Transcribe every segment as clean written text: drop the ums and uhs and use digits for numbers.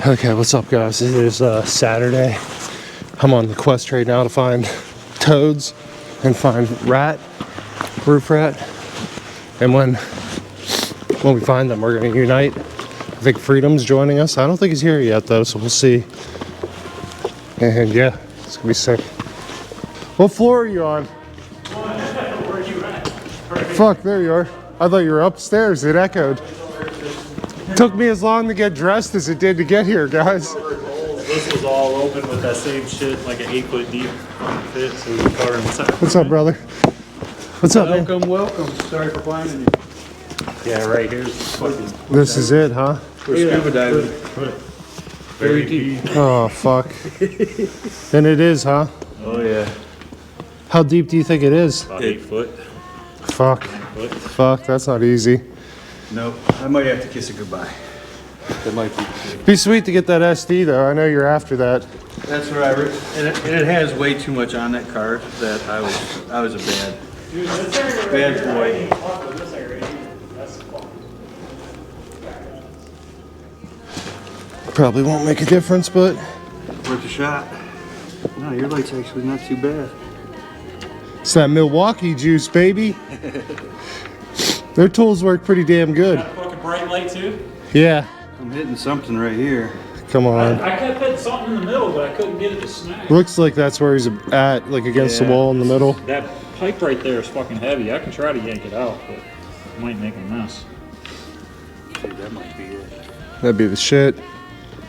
Okay, what's up guys? It is Saturday. I'm on the quest right now to find toads and find roof rat. And when we find them, we're gonna unite. I think Freedom's joining us. I don't think he's here yet though, so we'll see. And yeah, it's gonna be sick. What floor are you on? Where are you at? Fuck, there you are. I thought you were upstairs, it echoed. Took me as long to get dressed as it did to get here, guys. This was all open with that same shit, like an 8-foot deep fit, so we can cover inside. What's up, brother? What's up, man? Welcome. Sorry for finding you. Yeah, right here's fucking. This is it, huh? We're scuba diving. Very deep. Oh, fuck. And it is, huh? Oh yeah. How deep do you think it is? About 8 foot. Fuck. 9 foot. Fuck, that's not easy. Nope. I might have to kiss it goodbye. That might Be sweet to get that SD, though. I know you're after that. That's right. And it has way too much on that card that I was a bad boy. Probably won't make a difference, but Worth a shot. No, your light's actually not too bad. it's that Milwaukee juice, baby. Their tools work pretty damn good. Got a fucking bright light too? Yeah. I'm hitting something right here. Come on. I kept hitting something in the middle, but I couldn't get it to smack. Looks like that's where he's at, like against the wall in the middle. That pipe right there is fucking heavy. I can try to yank it out, but it might make a mess. Dude, that might be it. That'd be the shit.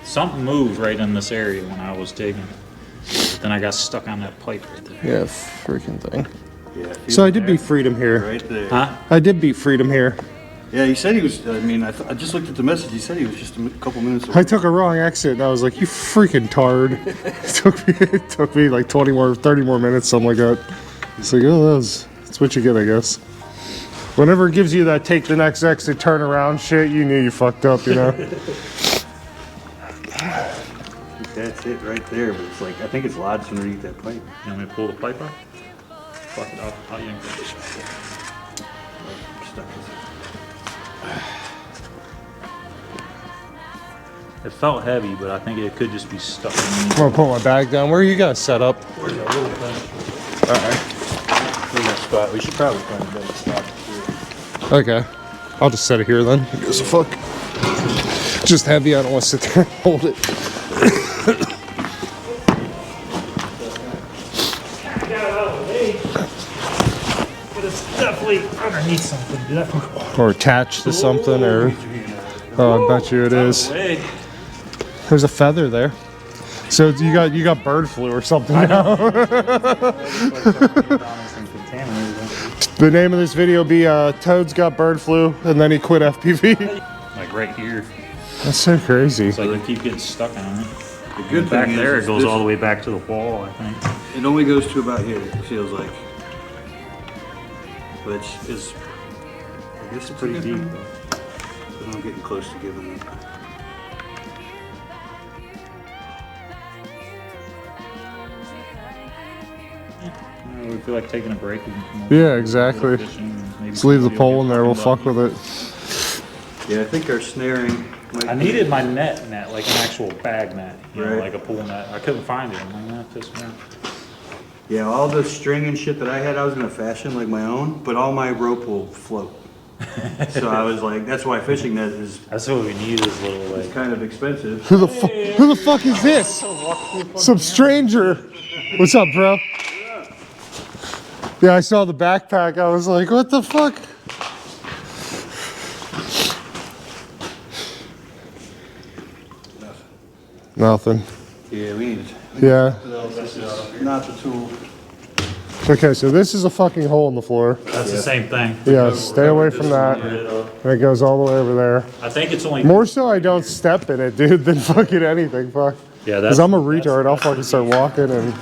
Something moved right in this area when I was digging. Then I got stuck on that pipe right there. Yeah, freaking thing. Yeah. So I did beat Freedom here. Right there. Huh? I did beat Freedom here. Yeah, he said he was. I mean, I just looked at the message. He said he was just a couple minutes away. I took a wrong exit and I was like, you freaking tard. it took me like 30 more minutes, something like that. It's like, oh, that's what you get, I guess. Whenever it gives you that take the next exit, turn around shit, you knew you fucked up, you know? That's it right there, but it's like, I think it's lodged underneath that pipe. You want me to pull the pipe out? Fuck it, I'll yank it. Stuck with it. It felt heavy, but I think it could just be stuck in I'm gonna put my bag down. Where are you guys set up? Where's that little thing? Alright. Where's that spot? We should probably find a better spot to Okay. I'll just set it here then. Who gives a fuck? Just heavy, I don't want to sit there and hold it. But it's definitely underneath something. Or attached to something, or... Oh, I bet you it is. There's a feather there. So you got bird flu or something now. The name of this video will be Toad's got bird flu and then he quit FPV. Like right here. That's so crazy. It's like I keep getting stuck on it. The good Back thing there, is it goes this- all the way back to the wall, I think. It only goes to about here, it feels like. Which is, I guess, Pretty deep though. But I'm getting close to giving it. We feel like taking a break. We can come over Yeah, and exactly. go fishing and maybe Just leave the somebody pole will in get there, we'll fucking fuck lucky. with it. Yeah, I think our snaring might I needed my net, like an actual bag net, you know, Right. like a pool net. I couldn't find it. I'm like, that pissed me off. Yeah, all the string and shit that I had, I was gonna fashion like my own, but all my rope will float. So I was like, that's why fishing net is That's what we need is little like. kind of expensive. Who the fuck is this? Some stranger. What's up, bro? Yeah, I saw the backpack. I was like, what the fuck? Nothing. Yeah, we need Yeah. This is not the tool. Okay, so this is a fucking hole in the floor. That's the same thing. Yeah, stay away from that. And it goes all the way over there. I think it's only. More so I don't step in it, dude, than fucking anything. Fuck. Yeah, Because I'm a retard. I'll fucking start walking and...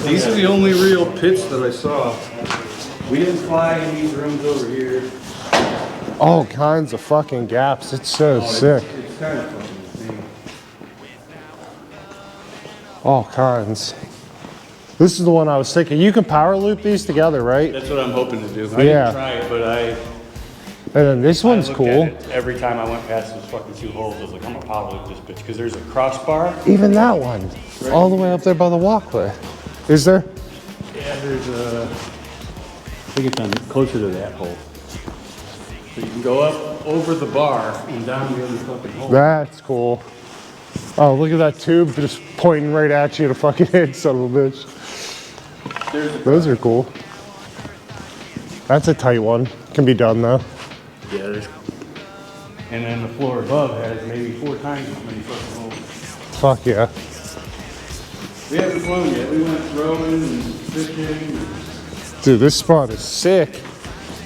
These are the only real pits that I saw. We didn't fly in these rooms over here. all kinds of fucking gaps. It's so sick. It's kind of fucking insane. All kinds. This is the one I was thinking. You can power loop these together, right? That's what I'm hoping to do. I Yeah. didn't try it, but then this one's I looked cool. at it every time I went past those fucking 2 holes, I was like, I'm gonna power this bitch, because there's a crossbar. Even that one, all the way up there by the walkway. Is there? Yeah, there's a, I think it's on closer to that hole. So you can go up over the bar and down the other fucking hole. That's cool. Oh, look at that tube just pointing right at you to fucking hit, son of a bitch. Those are cool. That's a tight one. Can be done though. Yeah, there's. And then the floor above has maybe 4 times as many fucking holes. Fuck yeah. We haven't flown yet. We went rowing and fishing. Dude, this spot is sick.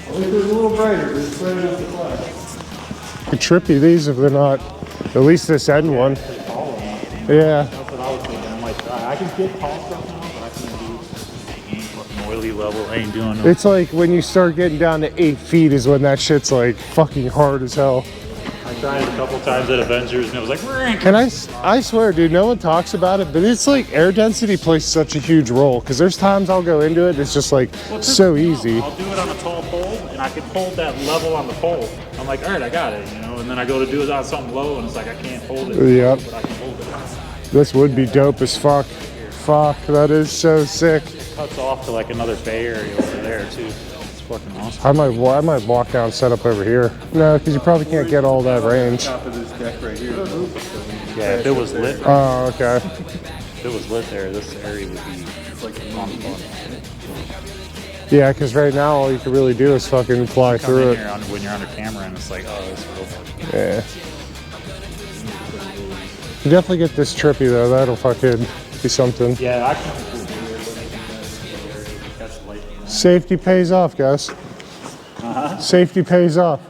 I wish it was a little brighter, but it's bright enough to fly. Trippy these if they're not. At least this end one. Yeah. That's what I was thinking. I'm like, I can get tall stuff now, but I can't do fucking oily level. I ain't doing no. It's like when you start getting down to 8 feet is when that shit's like fucking hard as hell. I tried it a couple times at Avengers, and it was like, "Rink." And I swear, dude, no one talks about it, but it's like air density plays such a huge role. Because there's times I'll go into it, it's just like so easy. I'll do it on a tall pole, and I can hold that level on the pole. I'm like, all right, I got it, you know. And then I go to do it on something low, and it's like I can't hold it. Yep. But I can hold it. This would be dope as fuck. Fuck, that is so sick. It cuts off to like another bay area over there too. It's fucking awesome. I might walk down, set up over here. No, because you probably can't get all that range. Top of this deck right here. Yeah, if it was lit, Oh, okay. if it was lit there, this area would be like on fun. Yeah, because right now all you can really do is fucking fly Come through in it. here when you're under camera, and it's like, oh, this is real fun. Yeah. You definitely get this trippy though. That'll fucking be something. Yeah, I can. Catch light. Safety pays off, guys. Safety pays off.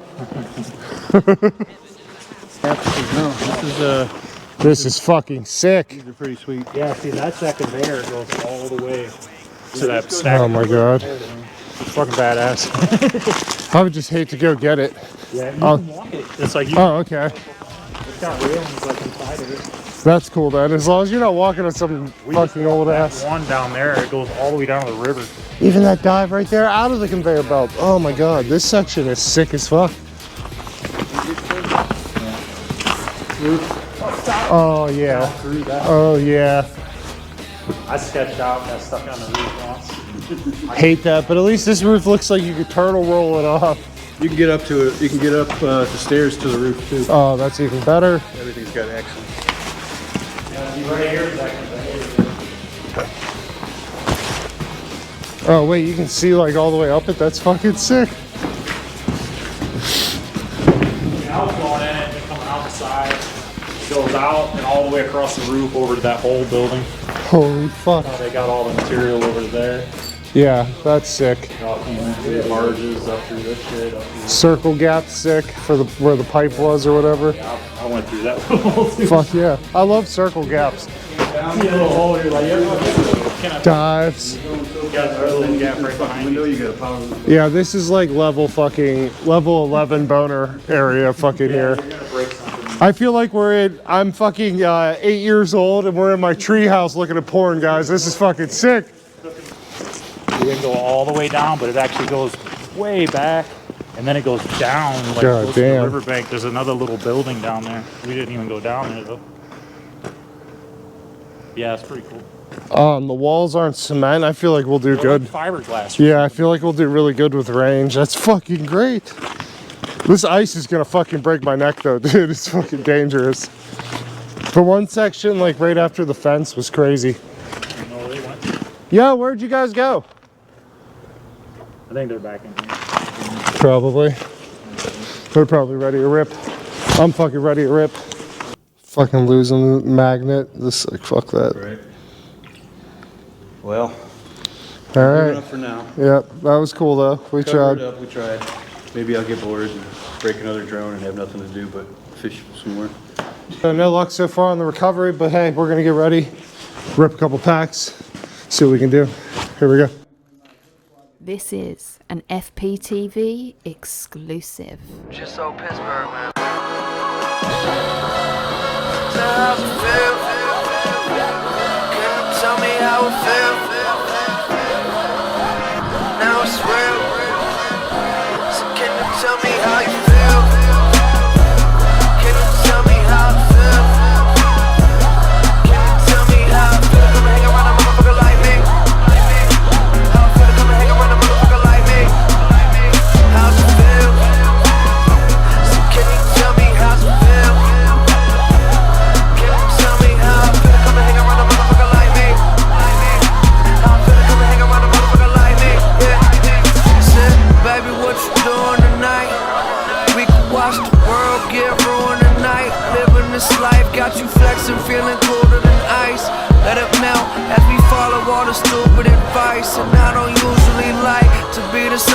This is fucking sick. These are pretty sweet. Yeah, see, that's that conveyor goes all the way to that stack. Oh my god. It's fucking badass. I would just hate to go get it. Yeah, you Oh. can walk it. It's like you. Oh, okay. It's got railings like inside of it. That's cool then. As long as you're not walking on some fucking old ass. One down there, it goes all the way down to the river. Even that dive right there out of the conveyor belt. Oh my god, this section is sick as fuck. Oh yeah. Oh yeah. I sketched out, got stuck on the roof once. Hate that, but at least this roof looks like you could turtle roll it off. You can get up to it. You can get up the stairs to the roof too. Oh, that's even better. Everything's got action. Right here is that conveyor. Oh wait, you can see like all the way up it. That's fucking sick. I was going in it and coming out the side. It goes out and all the way across the roof over to that whole building. Holy fuck. They got all the material over there. Yeah, that's sick. They all came in through the barges, up through this shit, up through. Circle gap sick for the where the pipe was or whatever. I went through that hole too. Fuck yeah. I love circle gaps. See a little hole, you're like, yeah, Dives. you got a little gap right behind you. You got a power. Yeah, this is like level 11 boner area fucking here. You're gonna break something. I feel like I'm fucking 8 years old and we're in my tree house looking at porn, guys. This is fucking sick. It didn't go all the way down, but it actually goes way back, and then it goes down like God close to damn. the riverbank. There's another little building down there. We didn't even go down there though. Yeah, it's pretty cool. The walls aren't cement. I feel like we'll do They're good. like fiberglass. Yeah, I feel like we'll do really good with range. That's fucking great. This ice is gonna fucking break my neck though, dude. It's fucking dangerous. For one section, like right after the fence was crazy. You know where they went? Yo, where'd you guys go? I think they're back in here. Probably. They're probably ready to rip. I'm fucking ready to rip. Fucking losing the magnet. This like fuck that. Right. Well, All good right. enough for now. Yep, that was cool though. We Cover it tried. up. We tried. Maybe I'll get bored and break another drone and have nothing to do but fish some more. No luck so far on the recovery, but hey, we're gonna get ready. Rip a couple packs. See what we can do. Here we go. This is an FPTV exclusive. Just so Pittsburgh, man. So how it feel? Can you tell me how it feel? Now it's real. So can you tell me how you feel?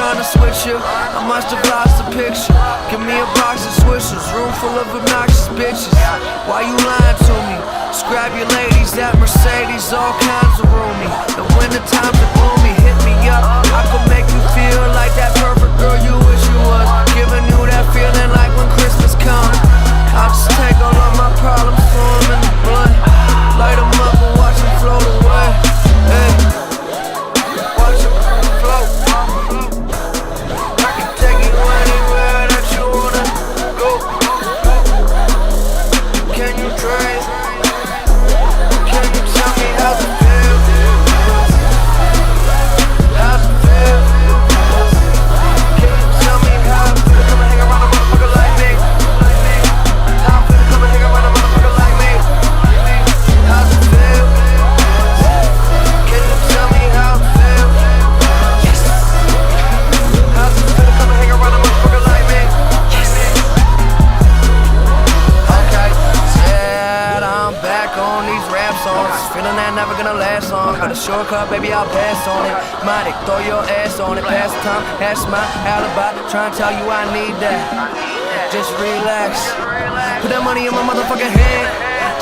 trying to switch you. I must have lost a picture. Give me a box of swishers, room full of obnoxious bitches. Why you lying to me? Scrap your ladies, that Mercedes, all kinds of roomy. The winter times are gloomy, hit me up. I could make you feel like that perfect girl you wish you was. Giving you that feeling like when Christmas comes. I'll just take all of my problems, throw them in the blunt. Light them up and watch them float away. Hey, watch them float. I can take you anywhere that you wanna go. Can you trace? Can you tell me how's it feel? How's it feel? Can you tell me how it feel? Come and hang around a motherfucker like me. How it feel to come and hang around a motherfucker like me. How's it feel? Can you tell me how it feel? Yes. How's it feel to come and hang around a motherfucker like me? Yes. Okay, said I'm back on these rap songs. Feeling that never gonna last long. Got a shortcut, baby, I'll pass on it. Mighty, throw your ass on it. Pass the time, that's my alibi. Trying to tell you I need that. Just relax. Put that money in my motherfucking hand.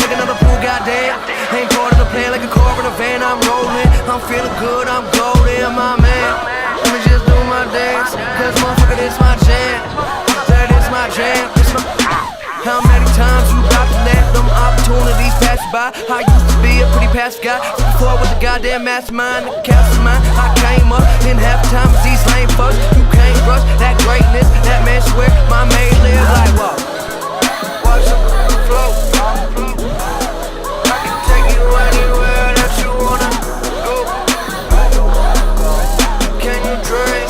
Take another pool, goddamn. Ain't part of the plan like a car in a van. I'm rolling. I'm feeling good, I'm golden, my man. Let me just do my dance. Cause motherfucker, this my jam. That is my jam. It's my. How many times you about to let them opportunities pass you by? I used to be a pretty passive guy. Before with the goddamn mastermind, the cast of mine. I came up in half the time as these lame fucks. You can't rush that greatness, that man swear my mate live like what? Watch them float. I can take you anywhere that you wanna go. Can you drink?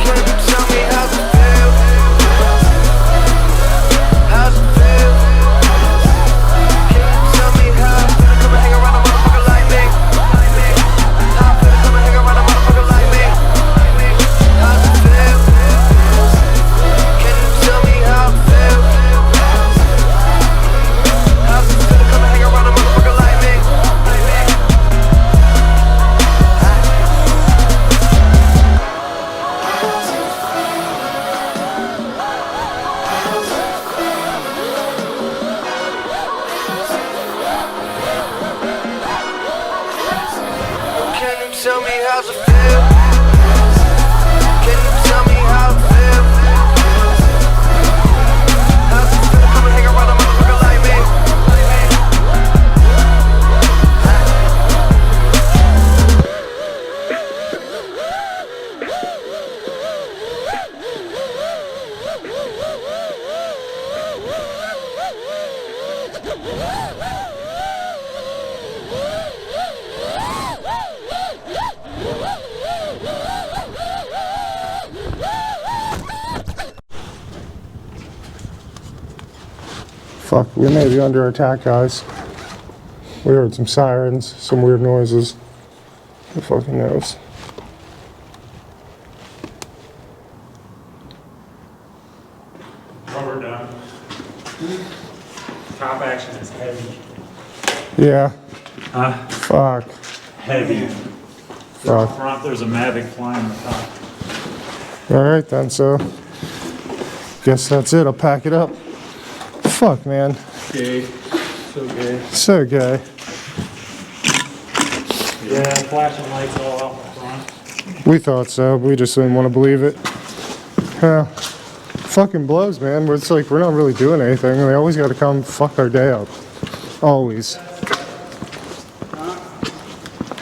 Can you tell me how's it feel? How's it feel? Can you tell me how it feel to come and hang around a motherfucker like me? How it feel to come and hang around a motherfucker like me? How's it feel? Can you tell me how it feel? How's it feel to come and hang around a motherfucker like me? Can you tell me how's it feel? Can you tell me how it feel? How's it feel to come and hang around a motherfucker like me? Fuck, we may be under attack, guys. We heard some sirens, some weird noises. Who fucking knows? Rubber done. Top action is heavy. Yeah. Huh? Fuck. Heavy. Fuck. Front, there's a Mavic flying on the top. Alright then, so guess that's it. I'll pack it up. Fuck, man. Gay. So gay. So gay. Yeah, flashing lights all out in front. We thought so, but we just didn't want to believe it. Yeah. Fucking blows, man. It's like we're not really doing anything. They always got to come fuck our day up. Always.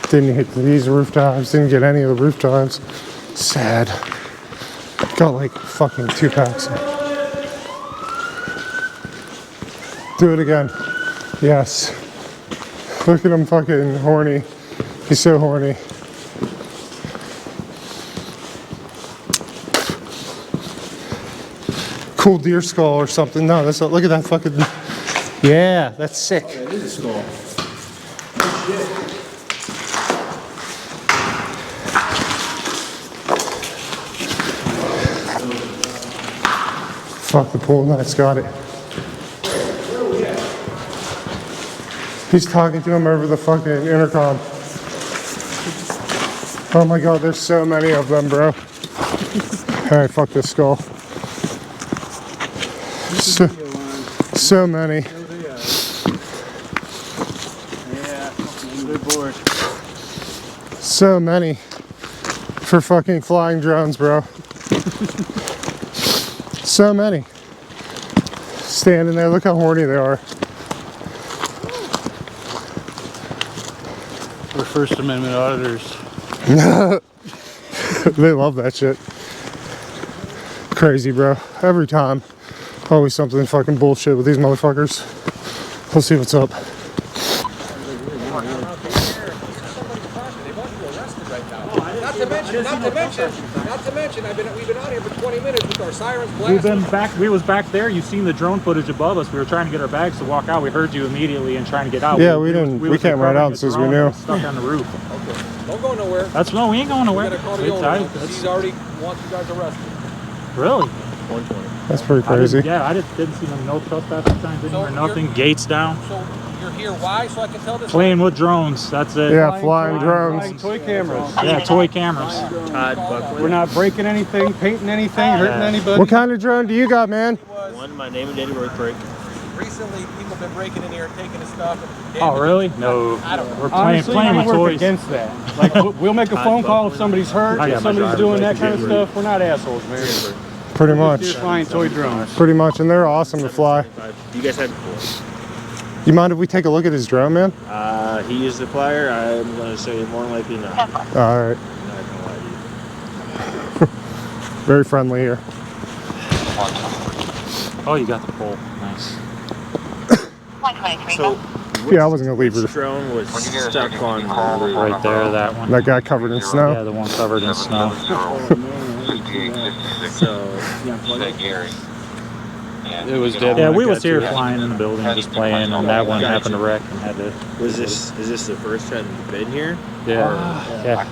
Didn't hit these rooftops. Didn't get any of the rooftops. Sad. Got like fucking 2 packs. Do it again. Yes. Look at him fucking horny. He's so horny. Cool deer skull or something. No, that's not. Look at that fucking. Yeah, that's sick. Oh, that is a skull. Fuck, the pool nut's got it. He's talking to him over the fucking intercom. Oh my god, there's so many of them, bro. Alright, fuck this skull. So many. So many for fucking flying drones, bro. So many. Standing there, look how horny they are. We're First Amendment auditors. They love that shit. Crazy, bro. Every time. Always something fucking bullshit with these motherfuckers. Let's see what's up. Not to mention, we've been out here for 20 minutes with our sirens blasting. We was back there. You've seen the drone footage above us. We were trying to get our bags to walk out. We heard you immediately and trying to get out. Yeah, we came right out since we knew. Stuck on the roof. Okay. Don't go nowhere. No, we ain't going nowhere. We're gonna call the owner because he's already wants you guys arrested. Really? 120. That's pretty crazy. I didn't see no trespassing signs anywhere. Nothing. Gates down. So you're here, why? So I can tell this. Playing with drones. That's it. Yeah, flying drones. Flying toy cameras. Yeah, toy cameras. We're not breaking anything, painting anything, hurting anybody. What kind of drone do you got, man? My name and date of birth break. Recently, people have been breaking in here and taking his stuff. And Oh, really? No. We're playing we with work toys. against that. Like we'll make a phone call if somebody's hurt, I got if my somebody's driver's doing that license. kind of stuff. We're not assholes, man. Pretty We're much. just flying toy drones. Pretty much, and they're awesome to fly. You guys had before. You mind if we take a look at his drone, man? He is the flyer. I'm going to say more than likely not. Alright. I'm not going to lie to you. Very friendly here. Oh, you got the pole. Nice. So, Yeah, I wasn't gonna leave her. this drone was stuck on the roof. Right there, that one. That guy covered in Yeah, snow. the one covered in snow. So, It was dead. Yeah, when we I was got here to it. flying in the building, just playing, and that one happened to wreck and had to. is this the first time you've been here? Yeah.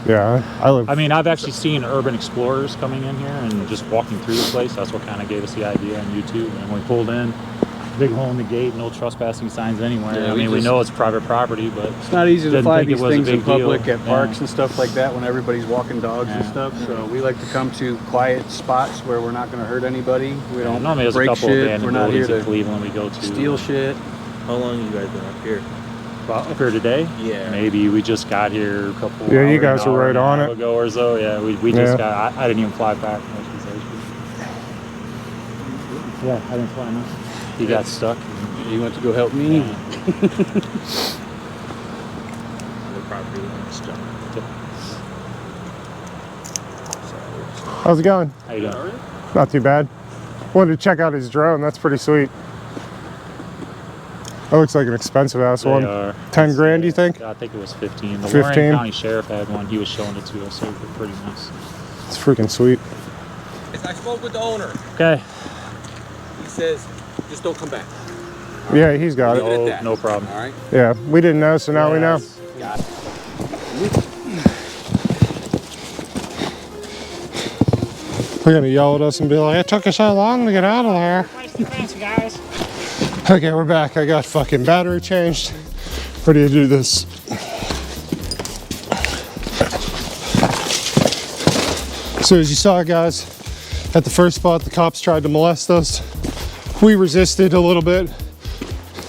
Yeah, I live. I mean, I've actually seen urban explorers coming in here and just walking through the place. That's what kind of gave us the idea on YouTube. And we pulled in, big hole in the gate, no trespassing signs anywhere. Yeah, I mean, we know it's private property, but It's not easy to didn't fly think it these was a things in big deal. public at Yeah. parks and stuff like that when everybody's walking dogs and Yeah. stuff. So we like to come to quiet spots where we're not going to hurt anybody. We don't normally there's a break couple of shit. abandoned We're not here buildings in to Cleveland we go to. steal shit. How long have you guys been up here? Up here today? Yeah. Maybe we just got here a couple. Yeah, you hour, guys were hour right and a on half it. ago or so. Yeah, we Yeah. just got. I didn't even fly back. Yeah, I didn't fly enough. He got stuck. You went to go help me. The property line is stuck. How's it going? How you doing? Not too bad. Wanted to check out his drone. That's pretty sweet. That looks like an expensive ass They one. are. 10 grand, you think? I think it was 15. The 15? Lorraine County Sheriff had one. He was showing it to us, so they're pretty nice. It's freaking sweet. I spoke with the owner. Okay. He says, just don't come back. Yeah, he's got it. Leave it at Oh, that. no problem. All right. Yeah, we didn't know, so now we know. Got it. They're gonna yell at us and be like, "It took us so long to get out of there." guys. Okay, we're back. I got fucking battery changed. Ready to do this. So as you saw, guys, at the first spot, the cops tried to molest us. We resisted a little bit.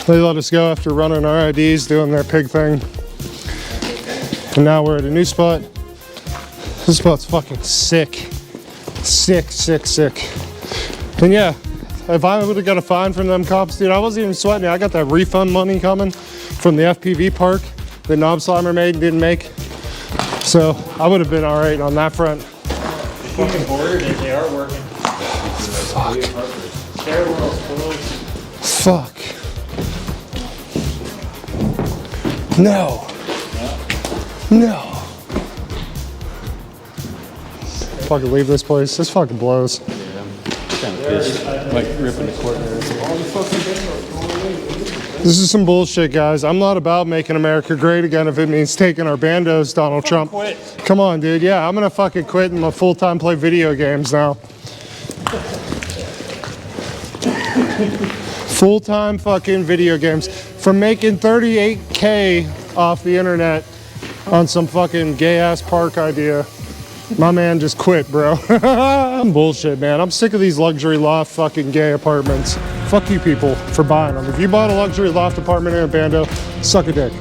They let us go after running our IDs, doing their pig thing. And now we're at a new spot. This spot's fucking sick. Sick, sick, sick. And yeah, if I would have got a fine from them cops, dude, I wasn't even sweating it. I got that refund money coming from the FPV park that Knob Slimer made and didn't make. So I would have been all right on that front. Fucking bored. They are working. Fuck. No. No. Fucking leave this place. This fucking blows. Kind of pissed. Like ripping the court there. This is some bullshit, guys. I'm not about making America great again if it means taking our bandos, Donald Trump. Quit. Come on, dude. Yeah, I'm gonna fucking quit and I'm full-time play video games now. Full-time fucking video games. From making 38K off the internet on some fucking gay ass park idea. My man just quit, bro. Bullshit, man. I'm sick of these luxury loft fucking gay apartments. Fuck you people for buying them. If you bought a luxury loft apartment in a bando, suck a dick.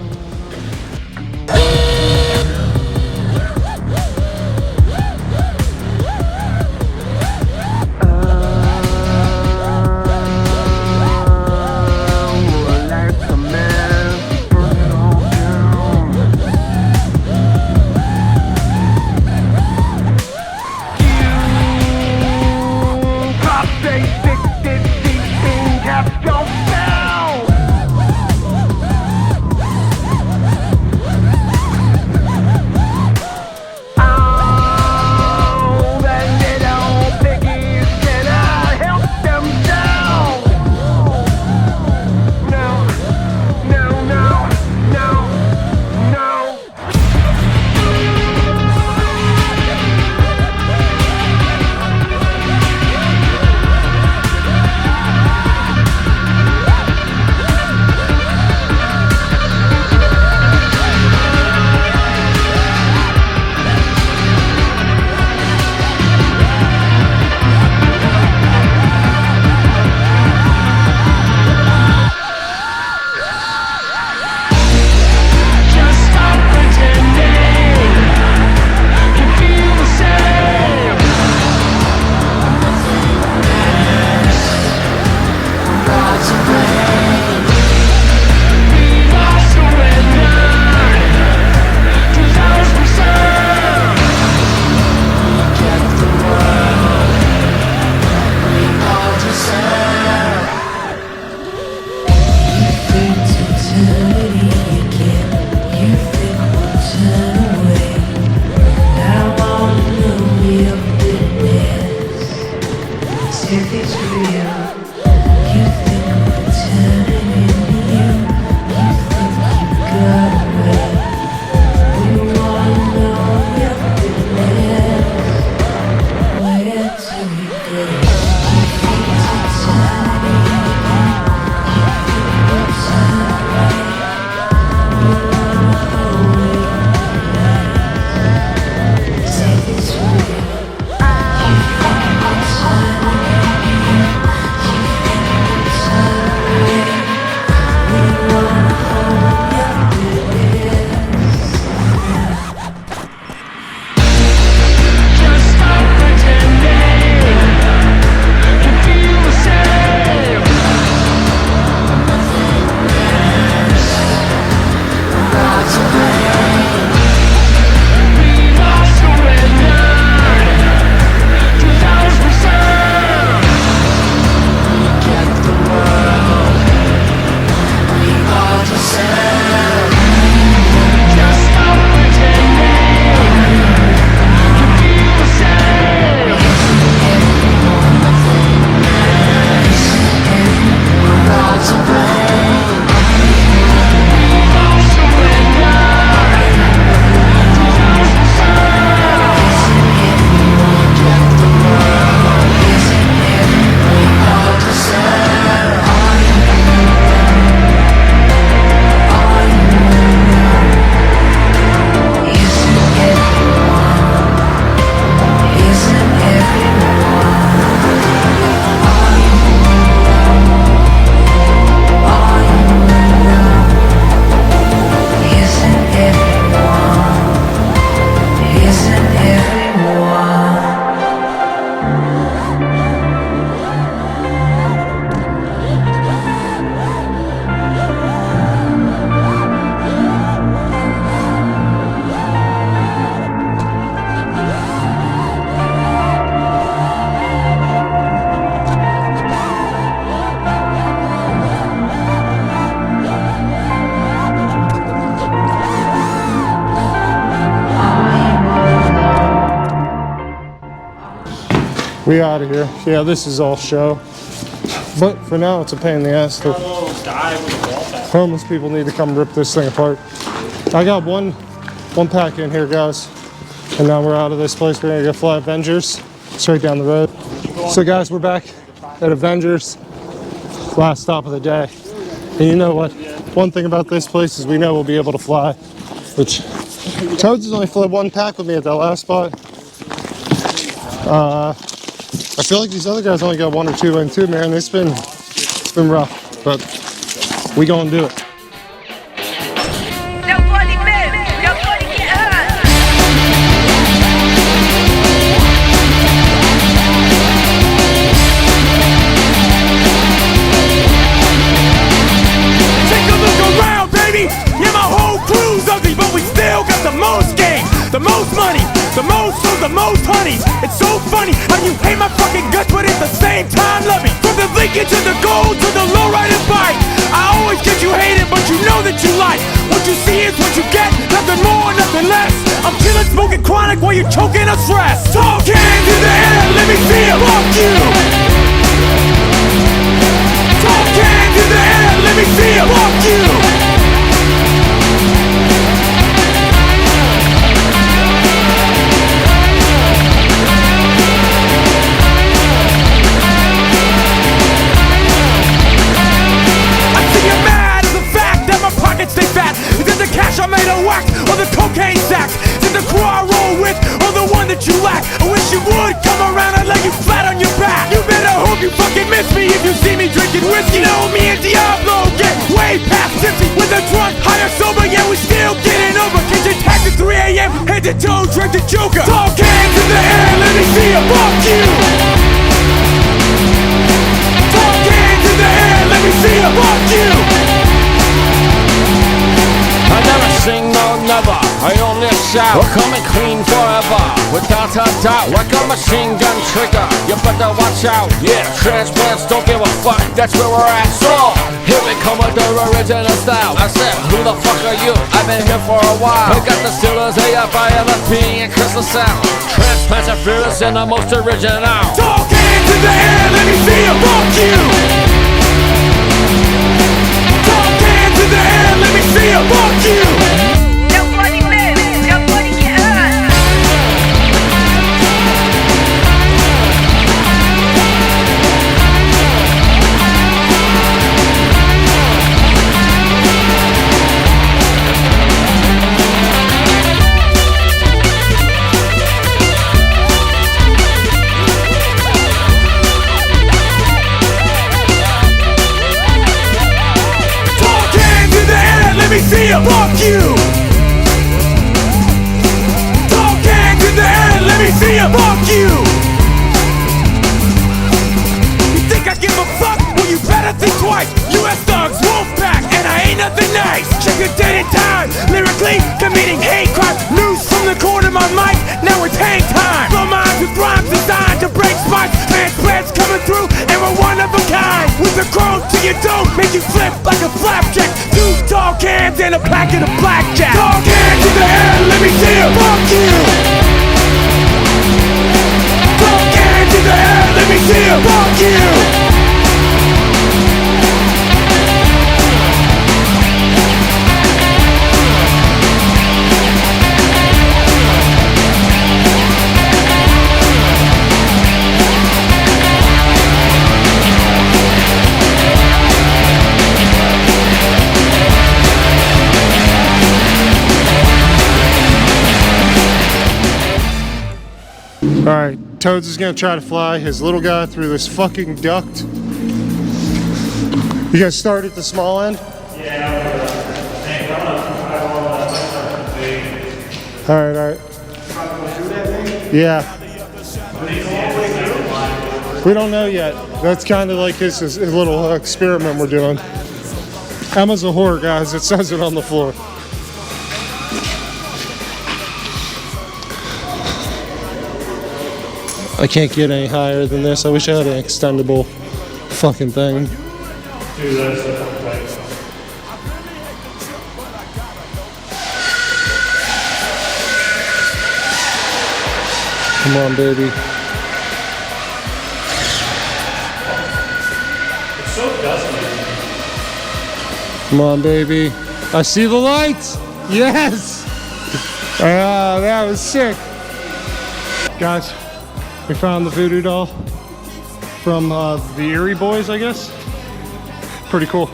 We out of here. Yeah, this is all show. But for now, it's a pain in the ass. The homeless people need to come rip this thing apart. I got one pack in here, guys. And now we're out of this place. We're gonna go fly Avengers straight down the road. So guys, we're back at Avengers. Last stop of the day. And you know what? One thing about this place is we know we'll be able to fly, which Toads has only flown one pack with me at that last spot. I feel like these other guys only got 1 or 2 in too, man. It's been rough, but we gonna do it. Nobody live, nobody get hurt. Take a look around, baby. Yeah, my whole crew's ugly, but we still got the most game, the most money, the most food, the most honeys. It's so funny how you hate my fucking guts, but at the same time love me. From the Lincoln to the gold to the lowrider bike, I always get you hated, but you know that you like. What you see is what you get, nothing more, nothing less. I'm killing, smoking chronic while you're choking on stress. Talk hands in the air, let me see it. Fuck you. Talk hands in the air, let me see it. Fuck you. Stay fat. Is it the cash I made a whack, or the cocaine sacks? Is it the crew I roll with, or the one that you lack? I wish you would come around and lay you flat on your back. You better hope you fucking miss me if you see me drinking whiskey. You know me and Diablo get way past tipsy. With a drunk, high or sober, yeah, we still getting over. Catch a taxi at 3 a.m., head to toe, drink the Joker. Talk hands in the air, let me see you. Fuck you. Talk hands in the air, let me see you. Fuck you. I never sing, no never, I only shout. We're coming clean forever, without a doubt. Like a machine gun trigger, you better watch out. Yeah, transplants don't give a fuck, that's where we're at. So, here we come with the original style. I said, who the fuck are you? I've been here for a while. We got the Steelers, AFI, LFP, and Crystal Sound. Transplants are fearless and the most original. Talk hands in the air, let me see you. Fuck you. Talk hands in the air, let me see you. Fuck you. Nobody live, nobody get hurt. Let me see you. Fuck you. Talk hands in the air, let me see you. Fuck you. You think I give a fuck? Well, you better think twice. US thugs, Wolfpack, and I ain't nothing nice. Check your date and time. Lyrically committing hate crime. News from the corner of my mic. Now it's hang time. Blow minds with rhymes designed to break spines. Transplants coming through, and we're one of a kind. With the crows to your dome, make you flip like a flapjack. Two talk hands and a packet of blackjack. Talk hands in the air, let me see you. Fuck you. Talk hands in the air, let me see you. Fuck you. Alright, Toads is gonna try to fly his little guy through this fucking duct. You guys start at the small end? Yeah. Alright. Yeah. We don't know yet. That's kind of like his little experiment we're doing. Emma's a whore, guys. It says it on the floor. I can't get any higher than this. I wish I had an extendable fucking thing. Dude, that's the right. Come on, baby. It's so dusty. Come on, baby. I see the lights. Yes. Ah, that was sick. Guys, we found the voodoo doll from the Erie Boys, I guess. Pretty cool.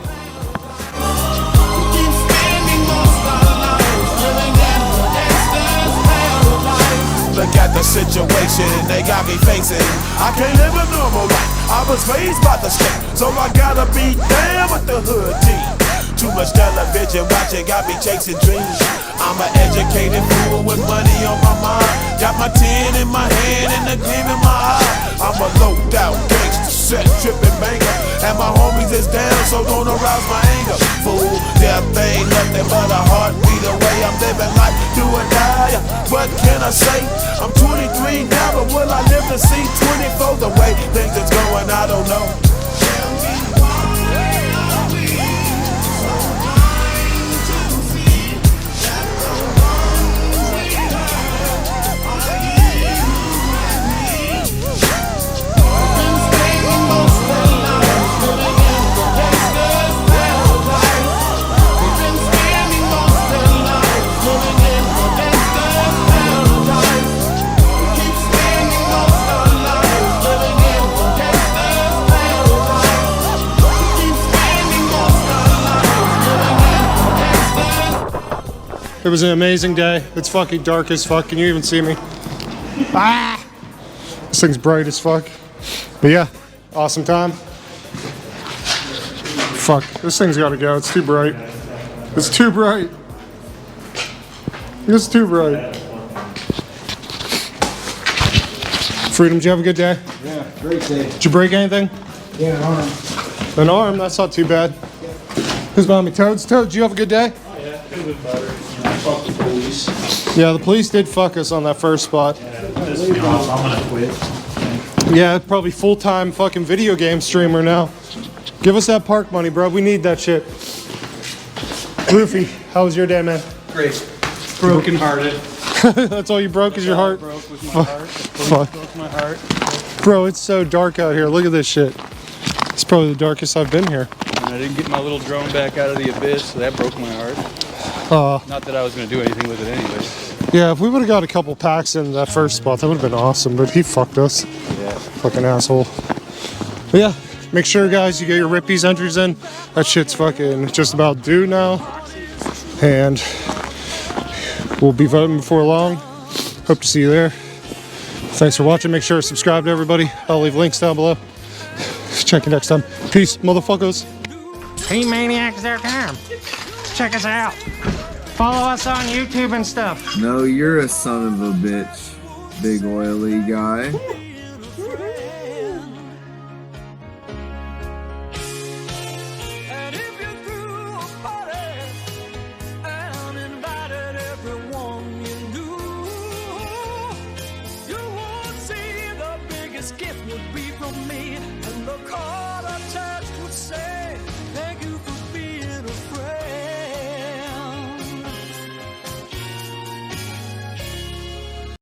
situation they got me facing. I can't live a normal life. I was raised by the state, so I gotta be down with the hood team. Too much television watching got me chasing dreams. I'm an educated fool with money on my mind. Got my tin in my hand and the gleam in my eye. I'm a low out gangster, set tripping banker, and my homies is down, so don't arouse my anger. Fool, death ain't nothing but a heartbeat away. I'm living life, do or die. What can I say? I'm 23 now, but will I live to see 24? The way things is going, I don't know. It was an amazing day. It's fucking dark as fuck. Can you even see me? Ah! This thing's bright as fuck. But yeah, awesome time. Fuck, this thing's gotta go. It's too bright. It's too bright. It's too bright. Freedom, did you have a good day? Yeah, great day. Did you break anything? Yeah, an arm. An arm? That's not too bad. Who's behind me? Toads? Toads, did you have a good day? Oh yeah, it was better. Fuck the police. Yeah, the police did fuck us on that first spot. Pissed me off. I'm gonna quit. Yeah, probably full-time fucking video game streamer now. Give us that park money, bro. We need that shit. Roofy, how was your day, man? Great. Broken hearted. That's all you broke is your heart? Broke was my heart. Fuck. Broke my heart. Bro, it's so dark out here. Look at this shit. It's probably the darkest I've been here. And I didn't get my little drone back out of the abyss, so that broke my heart. Not that I was going to do anything with it anyway. Yeah, if we would have got a couple packs in that first spot, that would have been awesome, but he fucked us. Yeah. Fucking asshole. But yeah, make sure, guys, you get your Rippies entries in. That shit's fucking just about due now. And we'll be voting before long. Hope to see you there. Thanks for watching. Make sure to subscribe to everybody. I'll leave links down below. Check you next time. Peace, motherfuckers. HeManiacs.com. Check us out. Follow us on YouTube and stuff. No, you're a son of a bitch, big oily guy. Gift would be from me, and the card attached would say